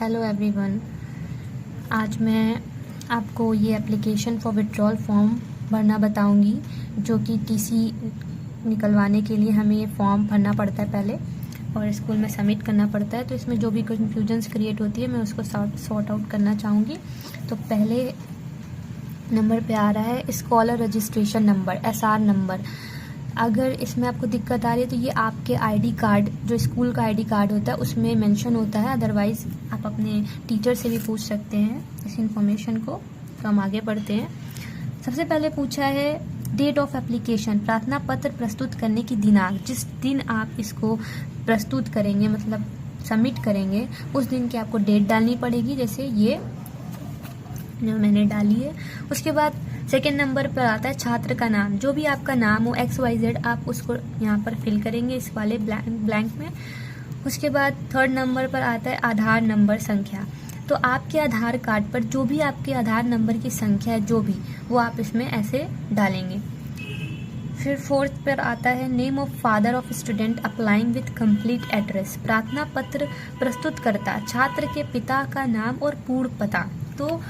Hello everyone. आज मैं आपको ये एप्लीकेशन फॉर विड्रॉल फॉर्म भरना बताऊंगी, जो कि टीसी निकलवाने के लिए हमें ये फॉर्म भरना पड़ता है पहले और स्कूल में सबमिट करना पड़ता है। तो इसमें जो भी कन्फ्यूजन्स क्रिएट होती है मैं उसको सॉर्ट आउट करना चाहूँगी। तो पहले नंबर पे आ रहा है scholar registration number, SR number. अगर इसमें आपको दिक्कत आ रही है तो ये आपके आईडी कार्ड, जो स्कूल का आईडी कार्ड होता है उसमें मेंशन होता है। अदरवाइज आप अपने टीचर से भी पूछ सकते हैं इस इंफॉर्मेशन को। तो हम आगे बढ़ते हैं। सबसे पहले पूछा है डेट ऑफ एप्लीकेशन, प्रार्थना पत्र प्रस्तुत करने की दिनांक। जिस दिन आप इसको प्रस्तुत करेंगे, मतलब सबमिट करेंगे, उस दिन की आपको डेट डालनी पड़ेगी, जैसे ये जो मैंने डाली है। उसके बाद सेकेंड नंबर पर आता है छात्र का नाम। जो भी आपका नाम हो XYZ, आप उसको यहाँ पर फिल करेंगे इस वाले ब्लैंक में। उसके बाद थर्ड नंबर पर आता है आधार नंबर संख्या। तो आपके आधार कार्ड पर जो भी आपके आधार नंबर की संख्या है, जो भी, वो आप इसमें ऐसे डालेंगे। फिर फोर्थ पर आता है name of father of student applying with complete address. प्रार्थना पत्र प्रस्तुत करता छात्र के पिता का नाम और पूर्ण पता। तो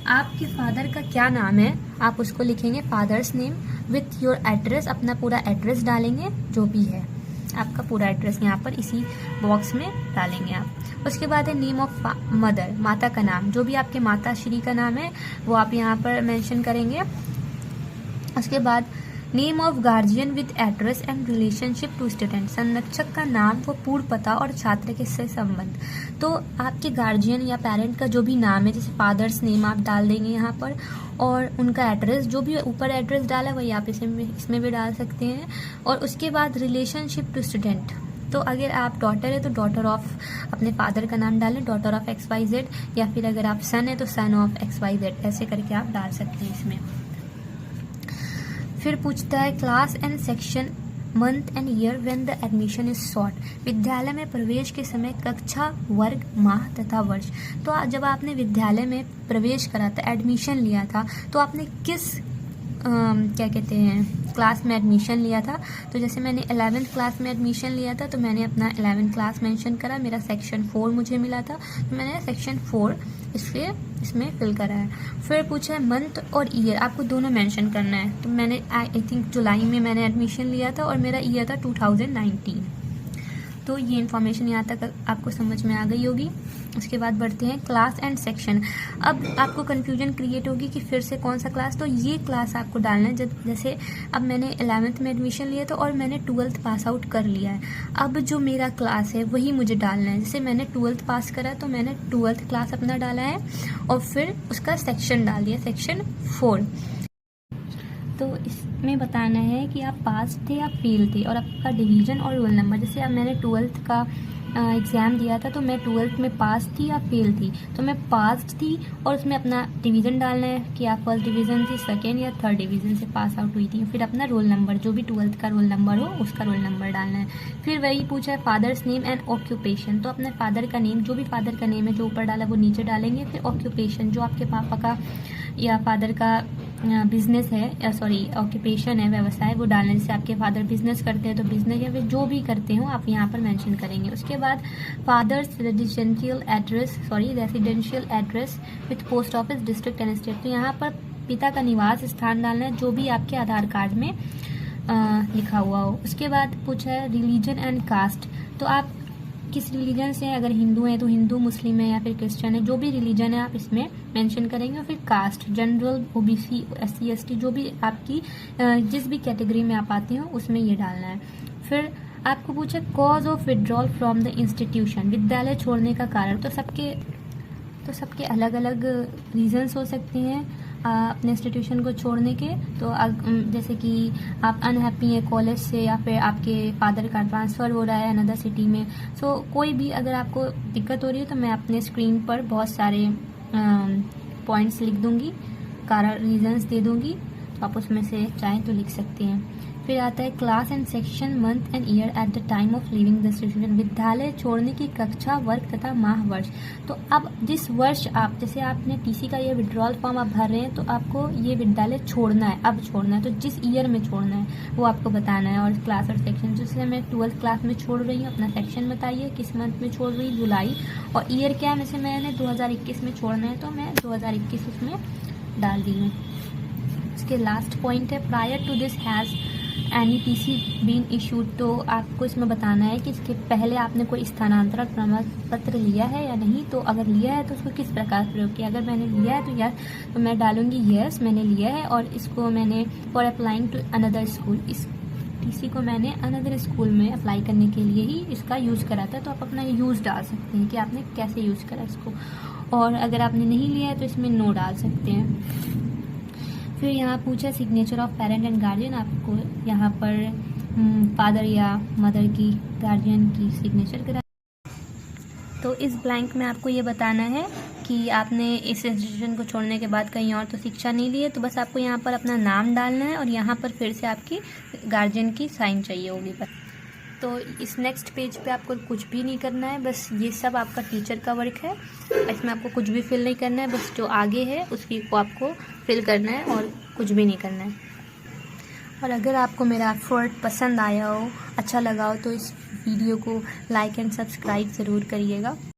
आपके फादर का क्या नाम है आप उसको लिखेंगे father's name with your address. अपना पूरा एड्रेस डालेंगे, जो भी है आपका पूरा एड्रेस यहाँ पर इसी बॉक्स में डालेंगे आप। उसके बाद है नेम ऑफ मदर, माता का नाम। जो भी आपके माता श्री का नाम है वो आप यहाँ पर मेंशन करेंगे। उसके बाद name of guardian with address and relationship to student. संरक्षक का नाम, वो पूर्ण पता और छात्र के से संबंध। तो आपके गार्जियन या पेरेंट का जो भी नाम है, जैसे फादर्स नेम आप डाल देंगे यहाँ पर, और उनका एड्रेस, जो भी ऊपर एड्रेस डाला है वही आप इसमें भी डाल सकते हैं। और उसके बाद रिलेशनशिप टू स्टूडेंट। तो अगर आप डॉटर है तो डॉटर ऑफ अपने फादर का नाम डालें, डॉटर ऑफ XYZ, या फिर अगर आप सन है तो सन ऑफ XYZ, ऐसे करके आप डाल सकते हैं इसमें। फिर पूछता है class and section, month and year when the admission is sought. विद्यालय में प्रवेश के समय कक्षा, वर्ग, माह तथा वर्ष। तो जब आपने विद्यालय में प्रवेश करा था, एडमिशन लिया था, तो आपने किस क्या कहते हैं क्लास में एडमिशन लिया था। तो जैसे मैंने 11th क्लास में एडमिशन लिया था, तो मैंने अपना 11th क्लास मेंशन करा। मेरा सेक्शन 4 मुझे मिला था, तो मैंने सेक्शन 4 इसमें फिल करा है। फिर पूछा है मंथ और ईयर, आपको दोनों मेंशन करना है। तो मैंने आई थिंक जुलाई में मैंने एडमिशन लिया था और मेरा ईयर था 2019। तो ये इन्फॉर्मेशन यहाँ तक आपको समझ में आ गई होगी। उसके बाद बढ़ते हैं क्लास एंड सेक्शन। अब आपको कन्फ्यूजन क्रिएट होगी कि फिर से कौन सा क्लास। तो ये क्लास आपको डालना है। जैसे अब मैंने 11th में एडमिशन लिया था और मैंने 12th पास आउट कर लिया है। अब जो मेरा क्लास है वही मुझे डालना है। जैसे मैंने 12th पास करा तो मैंने 12th क्लास अपना डाला है और फिर उसका सेक्शन डाल दिया, सेक्शन 4। तो इसमें बताना है कि आप पास थे या फेल थे, और आपका डिवीज़न और रोल नंबर। जैसे अब मैंने 12th का एग्ज़ाम दिया था, तो मैं 12th में पास थी या फेल थी। तो मैं पास थी और उसमें अपना डिवीज़न डालना है कि आप फर्स्ट डिवीज़न थी, सेकेंड या थर्ड डिवीज़न से पास आउट हुई थी। फिर अपना रोल नंबर, जो भी 12th का रोल नंबर हो उसका रोल नंबर डालना है। फिर वही पूछा है फादर्स नेम एंड ऑक्यूपेशन। तो अपने फादर का नेम, जो भी फादर का नेम है जो ऊपर डाला वो नीचे डालेंगे। फिर ऑक्यूपेशन, जो आपके पापा का या फादर का बिजनेस है, या सॉरी ऑक्यूपेशन है, व्यवसाय, वो डालने। जैसे आपके फादर बिजनेस करते हैं तो बिजनेस, या फिर जो भी करते हो आप यहाँ पर मेंशन करेंगे। उसके बाद father's residential address with post office, district and state. तो यहाँ पर पिता का निवास स्थान डालना है, जो भी आपके आधार कार्ड में लिखा हुआ हो। उसके बाद पूछा है रिलीजन एंड कास्ट। तो आप किस रिलीजन से हैं, अगर हिंदू हैं तो हिंदू, मुस्लिम है या फिर क्रिश्चियन है, जो भी रिलीजन है आप इसमें मेंशन करेंगे। और फिर caste, general, OBC, SC ST, जो भी आपकी जिस भी कैटेगरी में आप आते हो उसमें ये डालना है। फिर आपको पूछे cause of withdrawal from the institution, विद्यालय छोड़ने का कारण। तो सबके अलग अलग रीजंस हो सकते हैं अपने इंस्टीट्यूशन को छोड़ने के। तो जैसे कि आप अनहैप्पी हैं कॉलेज से, या फिर आपके फादर का ट्रांसफ़र हो रहा है अनदर सिटी में। सो कोई भी अगर आपको दिक्कत हो रही है तो मैं अपने स्क्रीन पर बहुत सारे पॉइंट्स लिख दूंगी, कारण रीजंस दे दूंगी, तो आप उसमें से चाहें तो लिख सकते हैं। फिर आता है class and section, month and year at the time of leaving the institution, विद्यालय छोड़ने की कक्षा, वर्ग तथा माह वर्ष। तो अब जिस वर्ष आप, जैसे आपने टीसी का ये विड्रॉल फॉर्म आप भर रहे हैं तो आपको ये विद्यालय छोड़ना है, अब छोड़ना है, तो जिस ईयर में छोड़ना है वो आपको बताना है। और क्लास और सेक्शन, जैसे मैं 12th क्लास में छोड़ रही हूँ, अपना सेक्शन बताइए, किस मंथ में छोड़ रही हूँ, जुलाई, और ईयर क्या है, जैसे मैंने 2021 में छोड़ना है तो मैं 2021 उसमें डाल दी हूँ। इसके लास्ट पॉइंट है prior to this has any TC been issued. तो आपको इसमें बताना है कि इसके पहले आपने कोई स्थानांतरण प्रमाण पत्र लिया है या नहीं, तो अगर लिया है तो उसको किस प्रकार प्रयोग किया। अगर मैंने लिया है तो यस, तो मैं डालूंगी यस मैंने लिया है, और इसको मैंने for applying to another school, इस टीसी को मैंने अनदर स्कूल में अप्लाई करने के लिए ही इसका यूज़ करा था। तो आप अपना यूज़ डाल सकते हैं कि आपने कैसे यूज़ करा इसको, और अगर आपने नहीं लिया है तो इसमें नो डाल सकते हैं। फिर यहाँ पूछा signature of parent and guardian, आपको यहाँ पर फादर या मदर की, गार्जियन की सिग्नेचर करा। तो इस ब्लैंक में आपको ये बताना है कि आपने इस इंस्टीट्यूशन को छोड़ने के बाद कहीं और तो शिक्षा नहीं ली है, तो बस आपको यहाँ पर अपना नाम डालना है और यहाँ पर फिर से आपकी गार्जियन की साइन चाहिए होगी बस। तो इस नेक्स्ट पेज पे आपको कुछ भी नहीं करना है, बस ये सब आपका टीचर का वर्क है, इसमें आपको कुछ भी फिल नहीं करना है, बस जो आगे है उसकी को आपको फिल करना है और कुछ भी नहीं करना है। और अगर आपको मेरा एफर्ट पसंद आया हो, अच्छा लगा हो, तो इस वीडियो को लाइक एंड सब्सक्राइब ज़रूर करिएगा।